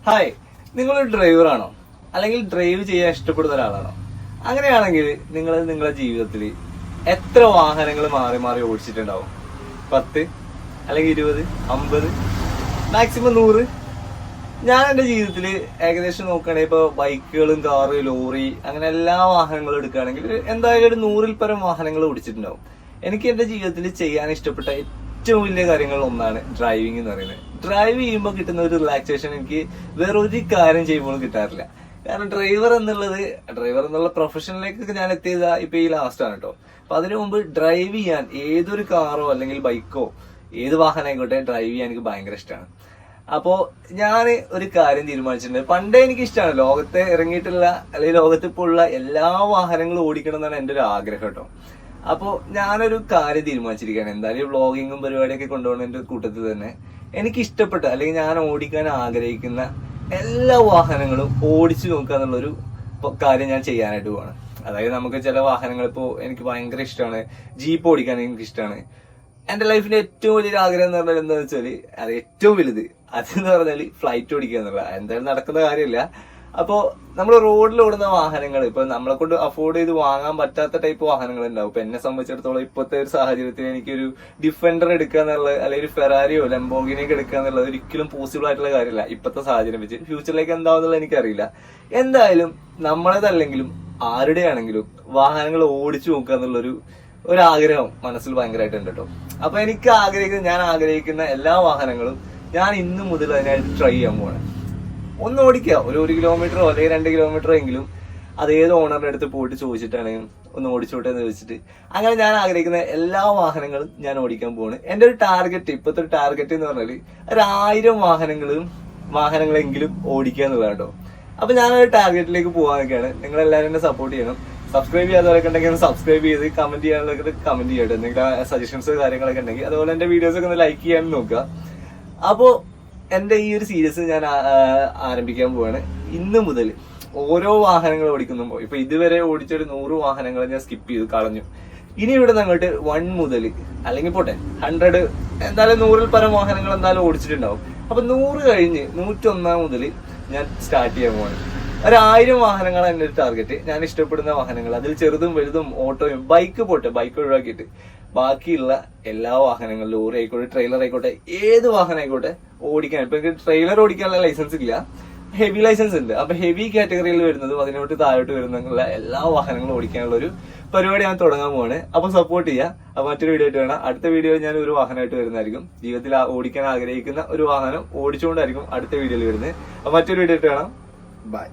Hi, നിങ്ങളൊരു ഡ്രൈവറാണോ? അല്ലെങ്കിൽ drive ചെയ്യാൻ ഇഷ്ടപ്പെടുന്ന ഒരാളാണോ? അങ്ങനെയാണെങ്കിൽ നിങ്ങൾ നിങ്ങളുടെ ജീവിതത്തിൽ എത്ര വാഹനങ്ങൾ മാറി മാറി ഓടിച്ചിട്ടുണ്ടാവും? 10 അല്ലെങ്കിൽ 20, 50, മാക്സിമം 100? ഞാൻ എന്റെ ജീവിതത്തിൽ ഏകദേശം നോക്കുകയാണെങ്കിൽ ഇപ്പൊ ബൈക്കുകളും, കാറ്, ലോറി, അങ്ങനെ എല്ലാ വാഹനങ്ങളും എടുക്കുകയാണെങ്കിൽ എന്തായാലും ഒരു 100-ൽ പരം വാഹനങ്ങൾ ഓടിച്ചിട്ടുണ്ടാവും. എനിക്ക് എന്റെ ജീവിതത്തിൽ ചെയ്യാൻ ഇഷ്ടപ്പെട്ട ഏറ്റവും വലിയ കാര്യങ്ങളിൽ ഒന്നാണ് ഡ്രൈവിംഗ് എന്ന് പറയുന്നത്. ഡ്രൈവ് ചെയ്യുമ്പോൾ കിട്ടുന്ന ഒരു റിലാക്സേഷൻ എനിക്ക് വേറൊരു കാര്യം ചെയ്യുമ്പോഴും കിട്ടാറില്ല. കാരണം ഡ്രൈവർ എന്നുള്ള പ്രൊഫഷനിലേക്ക് ഞാൻ എത്തിയത് ഇപ്പൊ ഈ ലാസ്റ്റ് ആണ് കേട്ടോ. അപ്പൊ അതിനു മുമ്പ് ഡ്രൈവ് ചെയ്യാൻ ഏതൊരു കാറോ അല്ലെങ്കിൽ ബൈക്കോ ഏത് വാഹനം ആയിക്കോട്ടെ ഡ്രൈവ് ചെയ്യാൻ എനിക്ക് ഭയങ്കര ഇഷ്ടമാണ്. അപ്പോ ഞാൻ ഒരു കാര്യം തീരുമാനിച്ചിട്ടുണ്ട്. പണ്ടേ എനിക്ക് ഇഷ്ടമാണ് ലോകത്തെ ഇറങ്ങിയിട്ടുള്ള അല്ലെങ്കിൽ ലോകത്ത് ഇപ്പോൾ ഉള്ള എല്ലാ വാഹനങ്ങളും ഓടിക്കണം എന്നാണ് എന്റെ ഒരു ആഗ്രഹം കേട്ടോ. അപ്പോ ഞാനൊരു കാര്യം തീരുമാനിച്ചിരിക്കുകയാണ്. എന്തായാലും വ്ളോഗിങ്ങും പരിപാടിയൊക്കെ കൊണ്ടുപോകുന്നതിന്റെ കൂട്ടത്തിൽ തന്നെ എനിക്ക് ഇഷ്ടപ്പെട്ട അല്ലെങ്കിൽ ഞാൻ ഓടിക്കാൻ ആഗ്രഹിക്കുന്ന എല്ലാ വാഹനങ്ങളും ഓടിച്ചു നോക്കുക എന്നുള്ളൊരു കാര്യം ഞാൻ ചെയ്യാനായിട്ട് പോവാണ്. അതായത് നമുക്ക് ചില വാഹനങ്ങൾ ഇപ്പോ എനിക്ക് ഭയങ്കര ഇഷ്ടമാണ്. ജീപ്പ് ഓടിക്കാൻ എനിക്ക് ഇഷ്ടമാണ്. എന്റെ ലൈഫിന്റെ ഏറ്റവും വലിയൊരു ആഗ്രഹം എന്ന് പറഞ്ഞാൽ എന്താ വെച്ചാല്, അത് ഏറ്റവും വലുത് അതെന്ന് പറഞ്ഞാല് ഫ്ലൈറ്റ് ഓടിക്കുക എന്നുള്ള. എന്തായാലും നടക്കുന്ന കാര്യമില്ല. അപ്പോ നമ്മൾ റോഡിൽ ഓടുന്ന വാഹനങ്ങൾ ഇപ്പൊ നമ്മളെ കൊണ്ട് അഫോർഡ് ചെയ്ത് വാങ്ങാൻ പറ്റാത്ത ടൈപ്പ് വാഹനങ്ങൾ ഉണ്ടാവും. ഇപ്പൊ എന്നെ സംബന്ധിച്ചിടത്തോളം ഇപ്പോഴത്തെ ഒരു സാഹചര്യത്തിൽ എനിക്കൊരു ഡിഫൻഡർ എടുക്കുക എന്നുള്ളത് അല്ലെങ്കിൽ ഒരു ഫെറാരിയോ ലംബോർഗിനിയൊക്കെ എടുക്കുക എന്നുള്ളത് ഒരിക്കലും പോസിബിൾ ആയിട്ടുള്ള കാര്യമില്ല ഇപ്പോഴത്തെ സാഹചര്യം വെച്ച്. ഫ്യൂച്ചറിലേക്ക് എന്താവുന്നുള്ളത് എനിക്കറിയില്ല. എന്തായാലും നമ്മളതല്ലെങ്കിലും ആരുടെ ആണെങ്കിലും വാഹനങ്ങൾ ഓടിച്ചു നോക്കുക എന്നുള്ളൊരു ആഗ്രഹം മനസ്സിൽ ഭയങ്കരമായിട്ടുണ്ട് കേട്ടോ. അപ്പൊ ഞാൻ ആഗ്രഹിക്കുന്ന എല്ലാ വാഹനങ്ങളും ഞാൻ ഇന്നു മുതൽ അതിനായിട്ട് ട്രൈ ചെയ്യാൻ പോവാണ്. ഒന്ന് ഓടിക്കുക, ഒരു 1 കിലോമീറ്ററോ അല്ലെങ്കിൽ 2 കിലോമീറ്ററോ എങ്കിലും അത് ഏത് ഓണറിന്റെ അടുത്ത് പോയിട്ട് ചോദിച്ചിട്ടാണെങ്കിൽ ഒന്ന് ഓടിച്ചോട്ടെ എന്ന് ചോദിച്ചിട്ട് അങ്ങനെ ഞാൻ ആഗ്രഹിക്കുന്ന എല്ലാ വാഹനങ്ങളും ഞാൻ ഓടിക്കാൻ പോവാണ്. എന്റെ ഒരു ടാർഗറ്റ്, ഇപ്പോഴത്തെ ഒരു ടാർഗറ്റ് എന്ന് പറഞ്ഞാല് 1000 വാഹനങ്ങളെങ്കിലും ഓടിക്കുക എന്നുള്ളത് കേട്ടോ. അപ്പൊ ഞാനൊരു ടാർഗറ്റിലേക്ക് പോകാനൊക്കെയാണ്. നിങ്ങൾ എല്ലാവരും എന്നെ സപ്പോർട്ട് ചെയ്യണം. സബ്സ്ക്രൈബ് ചെയ്യാത്തവരൊക്കെ ഉണ്ടെങ്കിൽ സബ്സ്ക്രൈബ് ചെയ്ത് കമന്റ് ചെയ്യാനുള്ളതൊക്കെ കമന്റ് ചെയ്യട്ടെ. നിങ്ങളുടെ സജഷൻസ് കാര്യങ്ങളൊക്കെ ഉണ്ടെങ്കിൽ അതുപോലെ എന്റെ വീഡിയോസ് ഒക്കെ ഒന്ന് ലൈക്ക് ചെയ്യാൻ നോക്കുക. അപ്പോ എന്റെ ഈ ഒരു സീരീസ് ഞാൻ ആരംഭിക്കാൻ പോവാണ്. ഇന്ന് മുതൽ ഓരോ വാഹനങ്ങൾ ഓടിക്കുമ്പോൾ ഇപ്പൊ ഇതുവരെ ഓടിച്ചൊരു 100 വാഹനങ്ങൾ ഞാൻ സ്കിപ്പ് ചെയ്ത് കളഞ്ഞു. ഇനി ഇവിടെ അങ്ങോട്ട് 1 മുതൽ അല്ലെങ്കിൽ പോട്ടെ 100, എന്തായാലും 100-ൽ പരം വാഹനങ്ങൾ എന്തായാലും ഓടിച്ചിട്ടുണ്ടാവും. അപ്പൊ 100 കഴിഞ്ഞ് 101 മുതൽ ഞാൻ സ്റ്റാർട്ട് ചെയ്യാൻ പോവാണ്. 1000 വാഹനങ്ങളാണ് എന്റെ ഒരു ടാർഗറ്റ്. ഞാൻ ഇഷ്ടപ്പെടുന്ന വാഹനങ്ങൾ, അതിൽ ചെറുതും വലുതും ഓട്ടോയും ബൈക്ക് ഒഴിവാക്കിയിട്ട് ബാക്കിയുള്ള എല്ലാ വാഹനങ്ങളും, ലോറി ആയിക്കോട്ടെ, ട്രെയിലർ ആയിക്കോട്ടെ, ഏത് വാഹനം ആയിക്കോട്ടെ ഓടിക്കാൻ. ഇപ്പൊ എനിക്ക് ട്രെയിലർ ഓടിക്കാനുള്ള ലൈസൻസ് ഇല്ല, ഹെവി ലൈസൻസ് ഉണ്ട്. അപ്പൊ ഹെവി കാറ്റഗറിയിൽ വരുന്നതും അതിനോട്ട് താഴോട്ട് വരുന്ന എല്ലാ വാഹനങ്ങളും ഓടിക്കാനുള്ള ഒരു പരിപാടി ഞാൻ തുടങ്ങാൻ പോവാണ്. അപ്പൊ സപ്പോർട്ട് ചെയ്യുക. അപ്പൊ മറ്റൊരു വീഡിയോ ആയിട്ട് വേണം. അടുത്ത വീഡിയോ ഞാൻ ഒരു വാഹനമായിട്ട് വരുന്നതായിരിക്കും. ജീവിതത്തിൽ ഓടിക്കാൻ ആഗ്രഹിക്കുന്ന ഒരു വാഹനം ഓടിച്ചുകൊണ്ടായിരിക്കും അടുത്ത വീഡിയോയിൽ വരുന്നത്. അപ്പൊ മറ്റൊരു വീഡിയോ ആയിട്ട് വേണം. ബൈ.